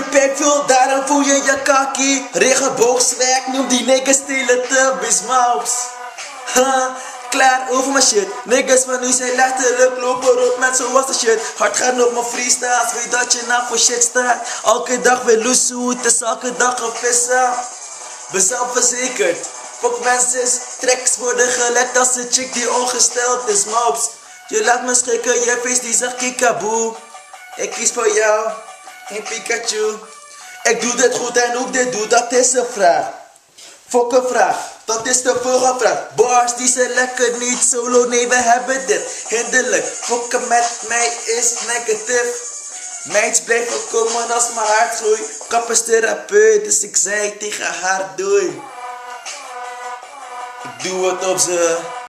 pek veel, daarom voel je je kaki. Regenboogswerk, noem die niggas stelen te bismouws. Ha, klaar over mijn shit. Niggas van nu zijn letterlijk lopen rond met zoals de shit. Hard gaan op mijn freestyles, weet dat je nou voor shit staat. Elke dag weer loesoe, het is elke dag een vissen. Ben zelfverzekerd. Fuck mensen, tracks worden gelekt als een chick die ongesteld is, mops. Je laat me schrikken, je face die zegt kikaboe. Ik kies voor jou, geen Pikachu. Ik doe dit goed en hoe ik dit doe, dat is een vraag. Fuck een vraag, dat is de volgende vraag. Bars die zijn lekker niet solo, nee we hebben dit. Hinderlijk, fokken met mij is negatief. Meisjes blijven komen als mijn hart groeit. Kap is therapeut, dus ik zei tegen haar doei. Ik doe het op ze.